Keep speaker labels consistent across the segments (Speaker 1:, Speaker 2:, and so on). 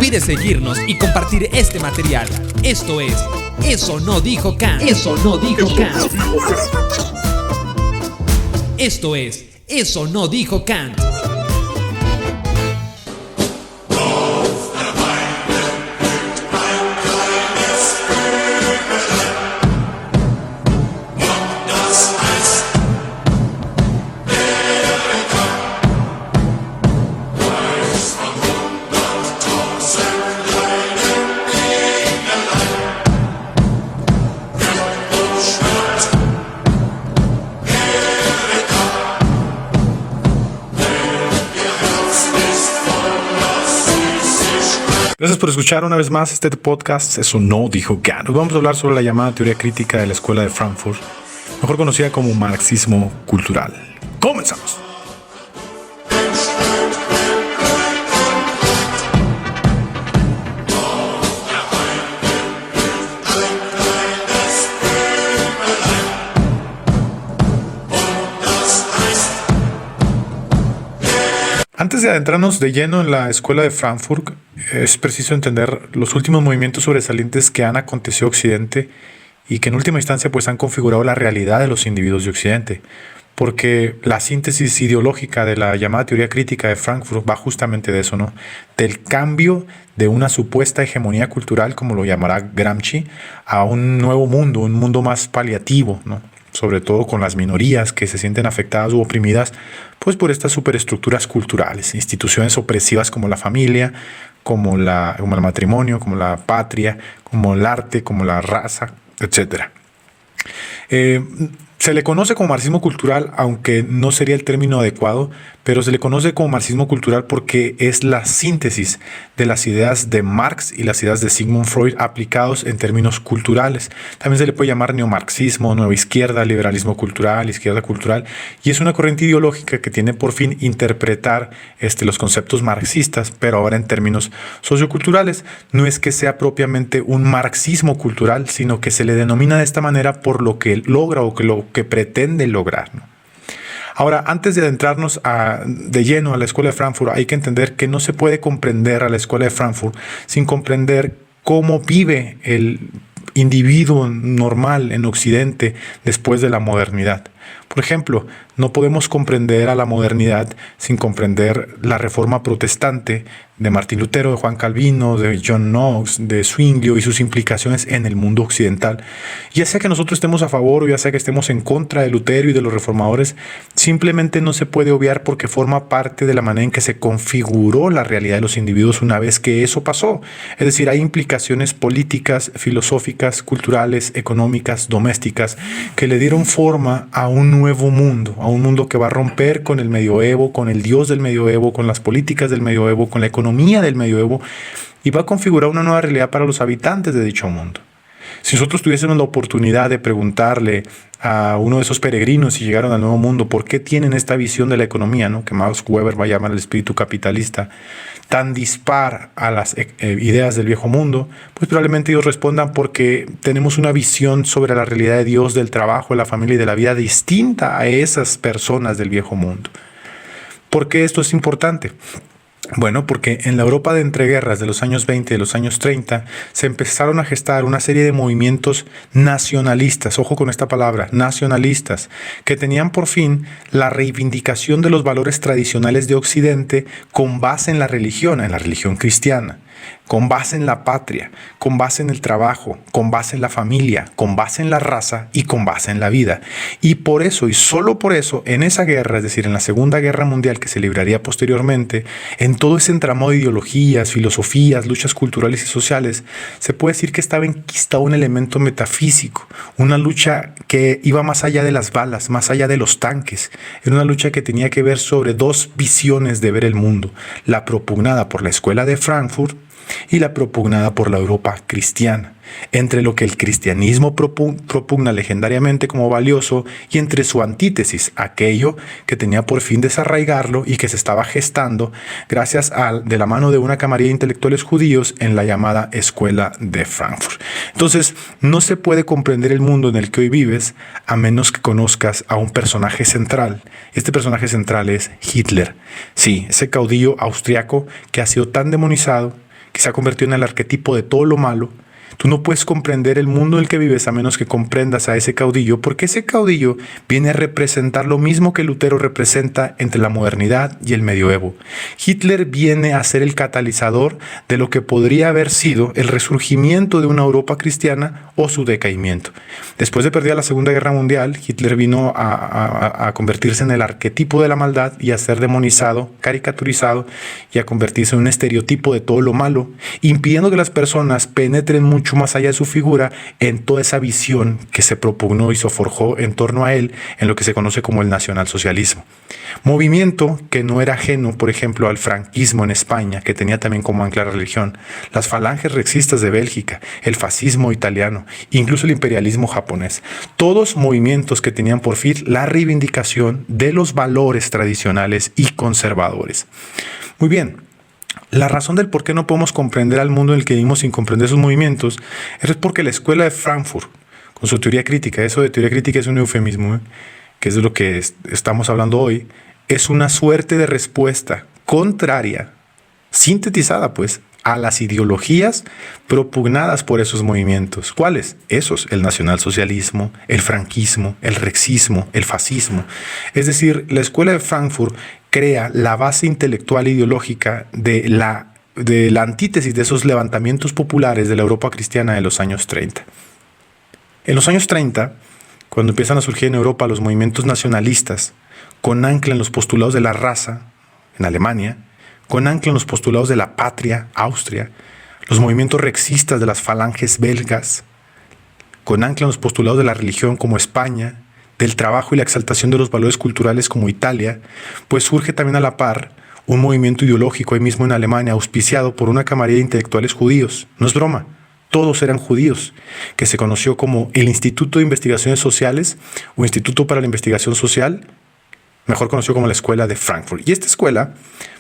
Speaker 1: olvides seguirnos y compartir este material. Esto es Eso no dijo Kant. Eso no dijo Kant. Esto es Eso no dijo Kant.
Speaker 2: Gracias por escuchar una vez más este podcast. Eso no dijo Kant. Hoy vamos a hablar sobre la llamada teoría crítica de la Escuela de Frankfurt, mejor conocida como marxismo cultural. ¡Comenzamos! Antes de adentrarnos de lleno en la Escuela de Frankfurt, es preciso entender los últimos movimientos sobresalientes que han acontecido en Occidente y que en última instancia pues han configurado la realidad de los individuos de Occidente. Porque la síntesis ideológica de la llamada teoría crítica de Frankfurt va justamente de eso, ¿no? Del cambio de una supuesta hegemonía cultural, como lo llamará Gramsci, a un nuevo mundo, un mundo más paliativo, ¿no? Sobre todo con las minorías que se sienten afectadas u oprimidas pues por estas superestructuras culturales, instituciones opresivas como la familia, como el matrimonio, como la patria, como el arte, como la raza, etc. Se le conoce como marxismo cultural, aunque no sería el término adecuado, pero se le conoce como marxismo cultural porque es la síntesis de las ideas de Marx y las ideas de Sigmund Freud aplicados en términos culturales. También se le puede llamar neomarxismo, nueva izquierda, liberalismo cultural, izquierda cultural, y es una corriente ideológica que tiene por fin interpretar los conceptos marxistas, pero ahora en términos socioculturales. No es que sea propiamente un marxismo cultural, sino que se le denomina de esta manera por lo que logra o lo que pretende lograr, ¿no? Ahora, antes de adentrarnos de lleno a la Escuela de Frankfurt, hay que entender que no se puede comprender a la Escuela de Frankfurt sin comprender cómo vive el individuo normal en Occidente después de la modernidad. Por ejemplo, no podemos comprender a la modernidad sin comprender la reforma protestante de Martín Lutero, de Juan Calvino, de John Knox, de Zwinglio y sus implicaciones en el mundo occidental. Ya sea que nosotros estemos a favor o ya sea que estemos en contra de Lutero y de los reformadores, simplemente no se puede obviar porque forma parte de la manera en que se configuró la realidad de los individuos una vez que eso pasó. Es decir, hay implicaciones políticas, filosóficas, culturales, económicas, domésticas, que le dieron forma a un nuevo mundo, a un mundo que va a romper con el medioevo, con el Dios del medioevo, con las políticas del medioevo, con la economía del medioevo, y va a configurar una nueva realidad para los habitantes de dicho mundo. Si nosotros tuviésemos la oportunidad de preguntarle a uno de esos peregrinos si llegaron al nuevo mundo por qué tienen esta visión de la economía, ¿no?, que Max Weber va a llamar el espíritu capitalista, tan dispar a las ideas del viejo mundo, pues probablemente ellos respondan porque tenemos una visión sobre la realidad de Dios, del trabajo, de la familia y de la vida distinta a esas personas del viejo mundo. ¿Por qué esto es importante? Bueno, porque en la Europa de entreguerras de los años 20 y de los años 30 se empezaron a gestar una serie de movimientos nacionalistas, ojo con esta palabra, nacionalistas, que tenían por fin la reivindicación de los valores tradicionales de Occidente con base en la religión cristiana, con base en la patria, con base en el trabajo, con base en la familia, con base en la raza y con base en la vida. Y por eso, y solo por eso, en esa guerra, es decir, en la Segunda Guerra Mundial que se libraría posteriormente, en todo ese entramado de ideologías, filosofías, luchas culturales y sociales, se puede decir que estaba enquistado un elemento metafísico, una lucha que iba más allá de las balas, más allá de los tanques. Era una lucha que tenía que ver sobre dos visiones de ver el mundo, la propugnada por la Escuela de Frankfurt y la propugnada por la Europa cristiana, entre lo que el cristianismo propugna legendariamente como valioso y entre su antítesis, aquello que tenía por fin desarraigarlo y que se estaba gestando gracias de la mano de una camarilla de intelectuales judíos en la llamada Escuela de Frankfurt. Entonces, no se puede comprender el mundo en el que hoy vives a menos que conozcas a un personaje central. Este personaje central es Hitler. Sí, ese caudillo austriaco que ha sido tan demonizado, que se ha convertido en el arquetipo de todo lo malo. Tú no puedes comprender el mundo en el que vives a menos que comprendas a ese caudillo, porque ese caudillo viene a representar lo mismo que Lutero representa entre la modernidad y el medioevo. Hitler viene a ser el catalizador de lo que podría haber sido el resurgimiento de una Europa cristiana o su decaimiento. Después de perder la Segunda Guerra Mundial, Hitler vino a convertirse en el arquetipo de la maldad y a ser demonizado, caricaturizado y a convertirse en un estereotipo de todo lo malo, impidiendo que las personas penetren mucho más allá de su figura en toda esa visión que se propugnó y se forjó en torno a él en lo que se conoce como el nacionalsocialismo. Movimiento que no era ajeno, por ejemplo, al franquismo en España, que tenía también como ancla la religión, las falanges rexistas de Bélgica, el fascismo italiano, incluso el imperialismo japonés. Todos movimientos que tenían por fin la reivindicación de los valores tradicionales y conservadores. Muy bien. La razón del por qué no podemos comprender al mundo en el que vivimos sin comprender sus movimientos es porque la escuela de Frankfurt, con su teoría crítica, eso de teoría crítica es un eufemismo, que es de lo que estamos hablando hoy, es una suerte de respuesta contraria, sintetizada pues, a las ideologías propugnadas por esos movimientos. ¿Cuáles? Esos, el nacionalsocialismo, el franquismo, el rexismo, el fascismo. Es decir, la escuela de Frankfurt crea la base intelectual e ideológica de la antítesis de esos levantamientos populares de la Europa cristiana de los años 30. En los años 30, cuando empiezan a surgir en Europa los movimientos nacionalistas, con ancla en los postulados de la raza, en Alemania, con ancla en los postulados de la patria, Austria, los movimientos rexistas de las falanges belgas, con ancla en los postulados de la religión como España, del trabajo y la exaltación de los valores culturales como Italia, pues surge también a la par un movimiento ideológico ahí mismo en Alemania, auspiciado por una camarilla de intelectuales judíos. No es broma, todos eran judíos, que se conoció como el Instituto de Investigaciones Sociales o Instituto para la Investigación Social, mejor conocido como la Escuela de Frankfurt. Y esta escuela,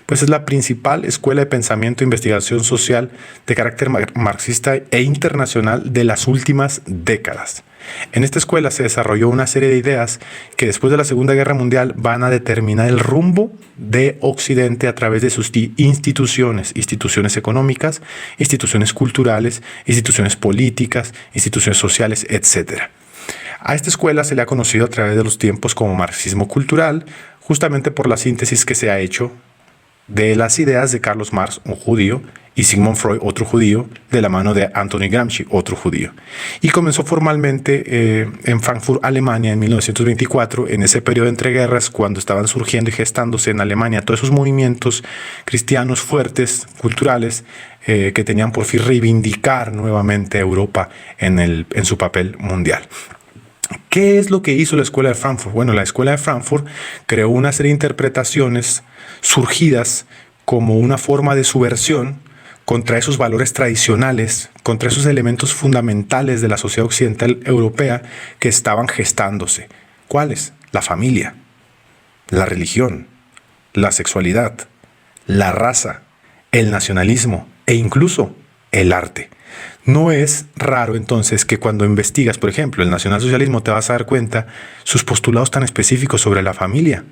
Speaker 2: pues es la principal escuela de pensamiento e investigación social de carácter marxista e internacional de las últimas décadas. En esta escuela se desarrolló una serie de ideas que después de la Segunda Guerra Mundial van a determinar el rumbo de Occidente a través de sus instituciones económicas, instituciones culturales, instituciones políticas, instituciones sociales, etc. A esta escuela se le ha conocido a través de los tiempos como marxismo cultural, justamente por la síntesis que se ha hecho de las ideas de Carlos Marx, un judío, y Sigmund Freud, otro judío, de la mano de Anthony Gramsci, otro judío. Y comenzó formalmente en Frankfurt, Alemania, en 1924, en ese periodo de entreguerras, cuando estaban surgiendo y gestándose en Alemania todos esos movimientos cristianos fuertes, culturales, que tenían por fin reivindicar nuevamente a Europa en su papel mundial. ¿Qué es lo que hizo la Escuela de Frankfurt? Bueno, la Escuela de Frankfurt creó una serie de interpretaciones surgidas como una forma de subversión contra esos valores tradicionales, contra esos elementos fundamentales de la sociedad occidental europea que estaban gestándose. ¿Cuáles? La familia, la religión, la sexualidad, la raza, el nacionalismo e incluso el arte. No es raro entonces que cuando investigas, por ejemplo, el nacionalsocialismo, te vas a dar cuenta sus postulados tan específicos sobre la familia,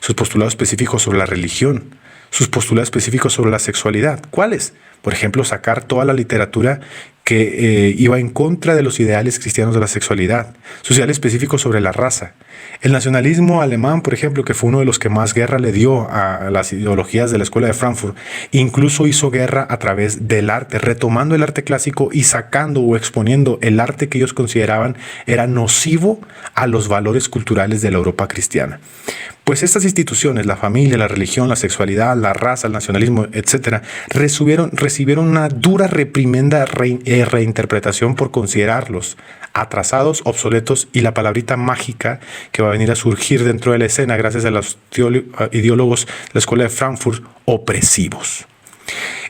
Speaker 2: sus postulados específicos sobre la religión, sus postulados específicos sobre la sexualidad. ¿Cuáles? Por ejemplo, sacar toda la literatura que iba en contra de los ideales cristianos de la sexualidad, sus ideales específicos sobre la raza. El nacionalismo alemán, por ejemplo, que fue uno de los que más guerra le dio a las ideologías de la Escuela de Frankfurt, incluso hizo guerra a través del arte, retomando el arte clásico y sacando o exponiendo el arte que ellos consideraban era nocivo a los valores culturales de la Europa cristiana. Pues estas instituciones, la familia, la religión, la sexualidad, la raza, el nacionalismo, etc., recibieron una dura reprimenda reinterpretación por considerarlos atrasados, obsoletos y la palabrita mágica que va a venir a surgir dentro de la escena gracias a los ideólogos de la Escuela de Frankfurt, opresivos.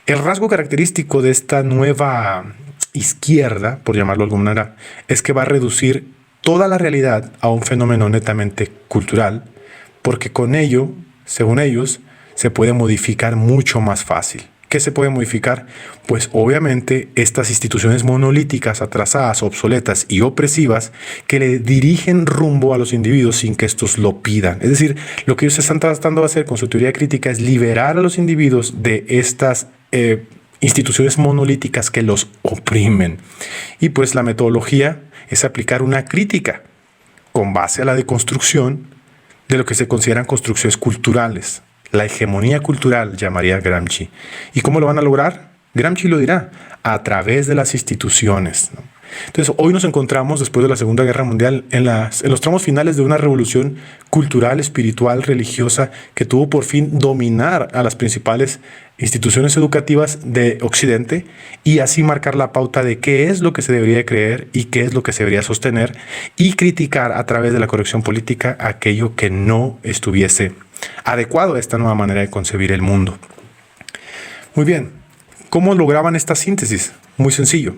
Speaker 2: El rasgo característico de esta nueva izquierda, por llamarlo de alguna manera, es que va a reducir toda la realidad a un fenómeno netamente cultural, porque con ello, según ellos, se puede modificar mucho más fácil. ¿Qué se puede modificar? Pues obviamente estas instituciones monolíticas, atrasadas, obsoletas y opresivas que le dirigen rumbo a los individuos sin que estos lo pidan. Es decir, lo que ellos están tratando de hacer con su teoría crítica es liberar a los individuos de estas instituciones monolíticas que los oprimen. Y pues la metodología es aplicar una crítica con base a la deconstrucción de lo que se consideran construcciones culturales. La hegemonía cultural, llamaría Gramsci. ¿Y cómo lo van a lograr? Gramsci lo dirá, a través de las instituciones, ¿no? Entonces, hoy nos encontramos, después de la Segunda Guerra Mundial, en los tramos finales de una revolución cultural, espiritual, religiosa, que tuvo por fin dominar a las principales instituciones educativas de Occidente y así marcar la pauta de qué es lo que se debería creer y qué es lo que se debería sostener, y criticar a través de la corrección política aquello que no estuviese adecuado a esta nueva manera de concebir el mundo. Muy bien, ¿cómo lograban esta síntesis? Muy sencillo.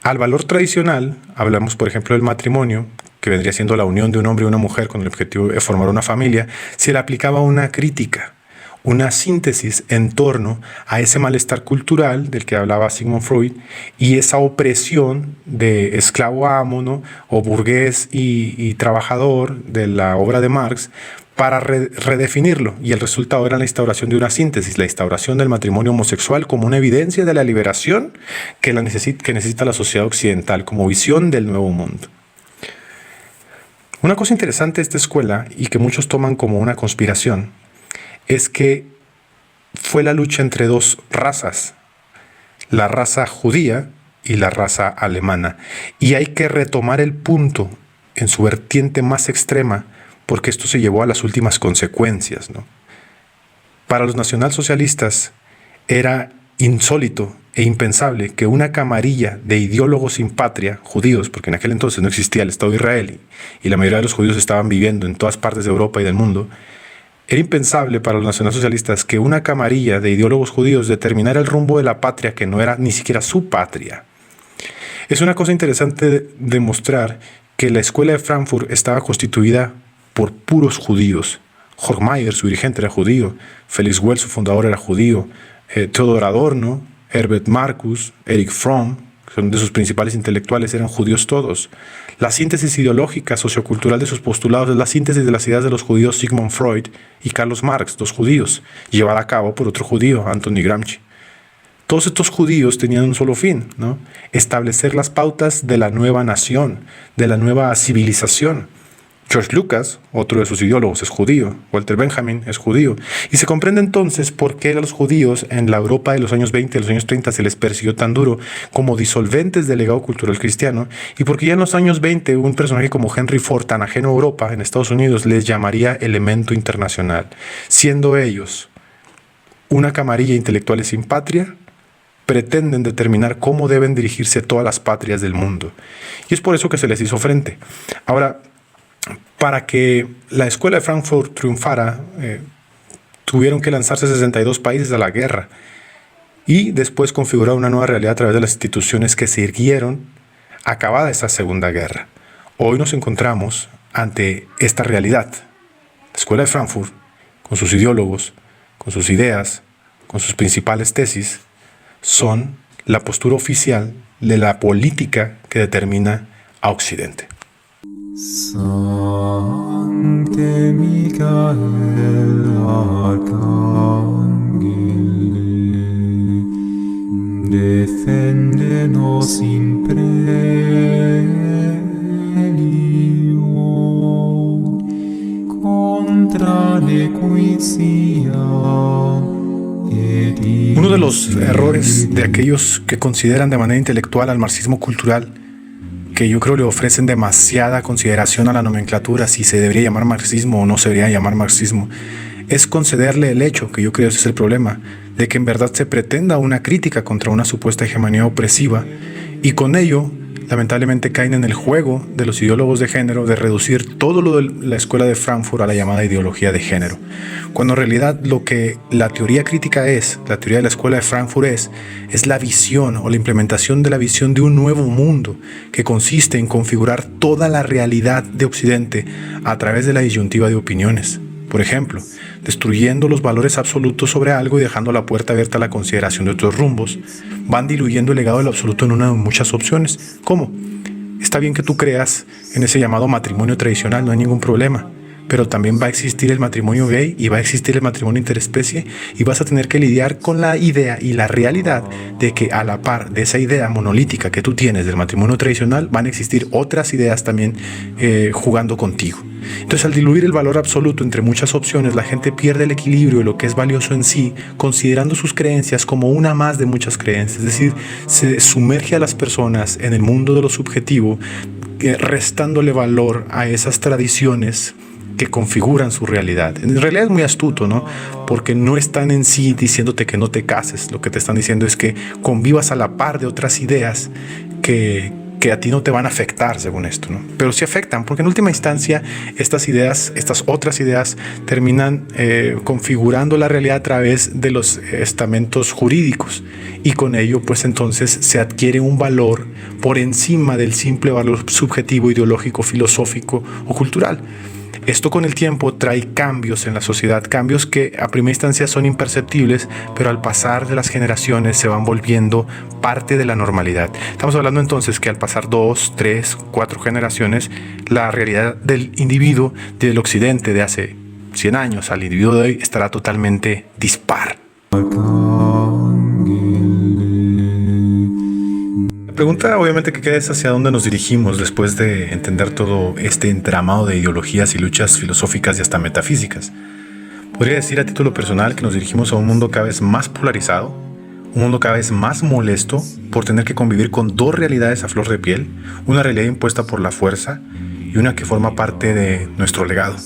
Speaker 2: Al valor tradicional, hablamos por ejemplo del matrimonio, que vendría siendo la unión de un hombre y una mujer con el objetivo de formar una familia, se le aplicaba una crítica, una síntesis en torno a ese malestar cultural del que hablaba Sigmund Freud y esa opresión de esclavo a amo, ¿no? O burgués y trabajador de la obra de Marx, para redefinirlo, y el resultado era la instauración de una síntesis, la instauración del matrimonio homosexual como una evidencia de la liberación que necesita la sociedad occidental, como visión del nuevo mundo. Una cosa interesante de esta escuela, y que muchos toman como una conspiración, es que fue la lucha entre dos razas, la raza judía y la raza alemana, y hay que retomar el punto en su vertiente más extrema, porque esto se llevó a las últimas consecuencias, ¿no? Para los nacionalsocialistas era insólito e impensable que una camarilla de ideólogos sin patria, judíos, porque en aquel entonces no existía el Estado de Israel y la mayoría de los judíos estaban viviendo en todas partes de Europa y del mundo, era impensable para los nacionalsocialistas que una camarilla de ideólogos judíos determinara el rumbo de la patria que no era ni siquiera su patria. Es una cosa interesante demostrar que la escuela de Frankfurt estaba constituida por puros judíos. Horkheimer, su dirigente, era judío. Felix Wells, su fundador, era judío. Theodor Adorno, Herbert Marcuse, Erich Fromm, que son de sus principales intelectuales, eran judíos todos. La síntesis ideológica, sociocultural de sus postulados es la síntesis de las ideas de los judíos Sigmund Freud y Carlos Marx, dos judíos, llevada a cabo por otro judío, Anthony Gramsci. Todos estos judíos tenían un solo fin, ¿no? Establecer las pautas de la nueva nación, de la nueva civilización. George Lucas, otro de sus ideólogos, es judío. Walter Benjamin es judío. Y se comprende entonces por qué a los judíos en la Europa de los años 20 y los años 30 se les persiguió tan duro como disolventes del legado cultural cristiano, y porque ya en los años 20 un personaje como Henry Ford, tan ajeno a Europa, en Estados Unidos, les llamaría elemento internacional, siendo ellos una camarilla de intelectuales sin patria, pretenden determinar cómo deben dirigirse todas las patrias del mundo. Y es por eso que se les hizo frente. Ahora, para que la escuela de Frankfurt triunfara, tuvieron que lanzarse 62 países a la guerra y después configurar una nueva realidad a través de las instituciones que se erguieron acabada esa Segunda Guerra. Hoy nos encontramos ante esta realidad. La escuela de Frankfurt, con sus ideólogos, con sus ideas, con sus principales tesis, son la postura oficial de la política que determina a Occidente.
Speaker 3: Sancte Michael Arcangeli, defende-nos in prelio contra nequitia.
Speaker 2: Uno de los errores de aquellos que consideran de manera intelectual al marxismo cultural, que yo creo le ofrecen demasiada consideración a la nomenclatura, si se debería llamar marxismo o no se debería llamar marxismo, es concederle el hecho, que yo creo ese es el problema, de que en verdad se pretenda una crítica contra una supuesta hegemonía opresiva, y con ello lamentablemente caen en el juego de los ideólogos de género de reducir todo lo de la escuela de Frankfurt a la llamada ideología de género, cuando en realidad lo que la teoría crítica es, la teoría de la escuela de Frankfurt es la visión o la implementación de la visión de un nuevo mundo que consiste en configurar toda la realidad de Occidente a través de la disyuntiva de opiniones. Por ejemplo, destruyendo los valores absolutos sobre algo y dejando la puerta abierta a la consideración de otros rumbos, van diluyendo el legado del absoluto en una de muchas opciones. ¿Cómo? Está bien que tú creas en ese llamado matrimonio tradicional, no hay ningún problema, pero también va a existir el matrimonio gay y va a existir el matrimonio interespecie, y vas a tener que lidiar con la idea y la realidad de que a la par de esa idea monolítica que tú tienes del matrimonio tradicional van a existir otras ideas también jugando contigo. Entonces, al diluir el valor absoluto entre muchas opciones, la gente pierde el equilibrio de lo que es valioso en sí, considerando sus creencias como una más de muchas creencias. Es decir, se sumerge a las personas en el mundo de lo subjetivo, restándole valor a esas tradiciones que configuran su realidad. En realidad es muy astuto, ¿no? Porque no están en sí diciéndote que no te cases. Lo que te están diciendo es que convivas a la par de otras ideas que a ti no te van a afectar según esto, ¿no? Pero sí afectan, porque en última instancia estas ideas, estas otras ideas terminan configurando la realidad a través de los estamentos jurídicos, y con ello pues entonces se adquiere un valor por encima del simple valor subjetivo, ideológico, filosófico o cultural. Esto con el tiempo trae cambios en la sociedad, cambios que a primera instancia son imperceptibles, pero al pasar de las generaciones se van volviendo parte de la normalidad. Estamos hablando entonces que al pasar 2, 3, 4 generaciones, la realidad del individuo del occidente de hace 100 años al individuo de hoy estará totalmente dispar. La pregunta obviamente que queda es hacia dónde nos dirigimos después de entender todo este entramado de ideologías y luchas filosóficas y hasta metafísicas. Podría decir a título personal que nos dirigimos a un mundo cada vez más polarizado, un mundo cada vez más molesto por tener que convivir con dos realidades a flor de piel, una realidad impuesta por la fuerza y una que forma parte de nuestro legado.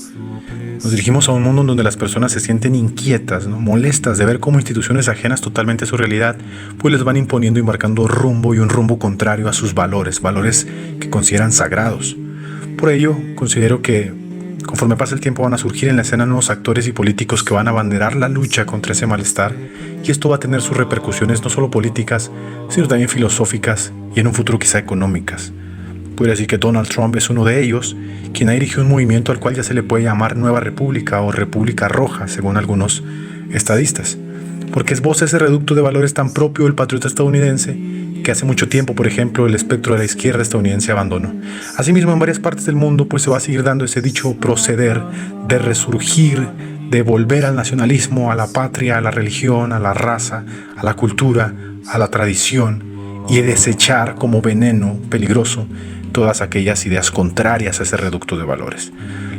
Speaker 2: Nos dirigimos a un mundo donde las personas se sienten inquietas, ¿no? Molestas de ver cómo instituciones ajenas totalmente a su realidad pues les van imponiendo y marcando rumbo, y un rumbo contrario a sus valores, valores que consideran sagrados. Por ello, considero que conforme pasa el tiempo van a surgir en la escena nuevos actores y políticos que van a abanderar la lucha contra ese malestar, y esto va a tener sus repercusiones no solo políticas, sino también filosóficas y en un futuro quizá económicas. Podría decir que Donald Trump es uno de ellos, quien ha dirigido un movimiento al cual ya se le puede llamar Nueva República o República Roja, según algunos estadistas, porque esboza ese reducto de valores tan propio del patriota estadounidense que hace mucho tiempo, por ejemplo, el espectro de la izquierda estadounidense abandonó. Asimismo, en varias partes del mundo pues se va a seguir dando ese dicho proceder de resurgir, de volver al nacionalismo, a la patria, a la religión, a la raza, a la cultura, a la tradición, y desechar como veneno peligroso todas aquellas ideas contrarias a ese reducto de valores.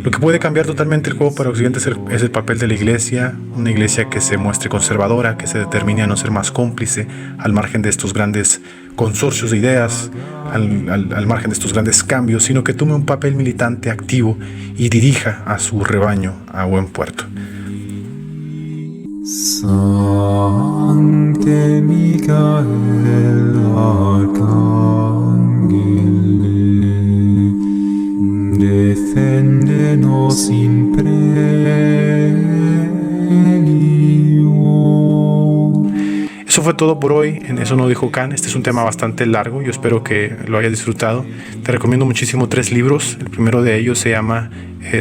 Speaker 2: Lo que puede cambiar totalmente el juego para Occidente es el papel de la iglesia, una iglesia que se muestre conservadora, que se determine a no ser más cómplice al margen de estos grandes consorcios de ideas, al margen de estos grandes cambios, sino que tome un papel militante activo y dirija a su rebaño a buen puerto.
Speaker 3: Sancte Michael Arcangele, defende-nos in prelio.
Speaker 2: Eso fue todo por hoy en Eso no dijo Kant. Este es un tema bastante largo, yo espero que lo hayas disfrutado. Te recomiendo muchísimo 3 libros. El primero de ellos se llama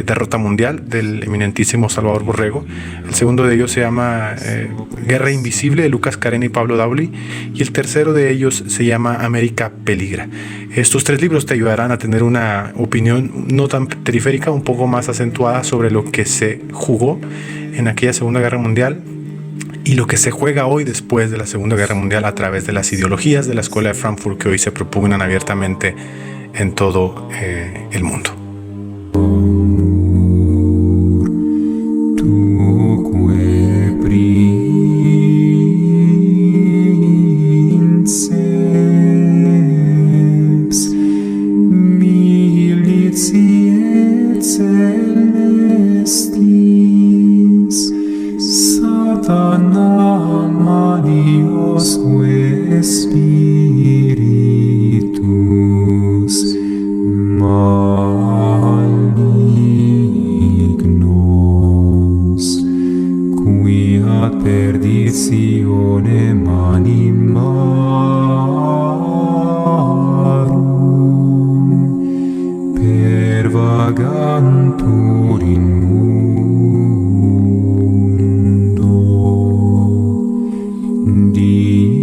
Speaker 2: Derrota Mundial, del eminentísimo Salvador Borrego. El segundo de ellos se llama Guerra Invisible, de Lucas Carena y Pablo Dauli. Y el tercero de ellos se llama América Peligra. Estos 3 libros te ayudarán a tener una opinión no tan periférica, un poco más acentuada sobre lo que se jugó en aquella Segunda Guerra Mundial y lo que se juega hoy después de la Segunda Guerra Mundial a través de las ideologías de la Escuela de Frankfurt que hoy se propugnan abiertamente en todo el mundo.
Speaker 3: Satana Manios Spiritus malignos, qui ad perditionem animarum pervagantur in mundo. Divina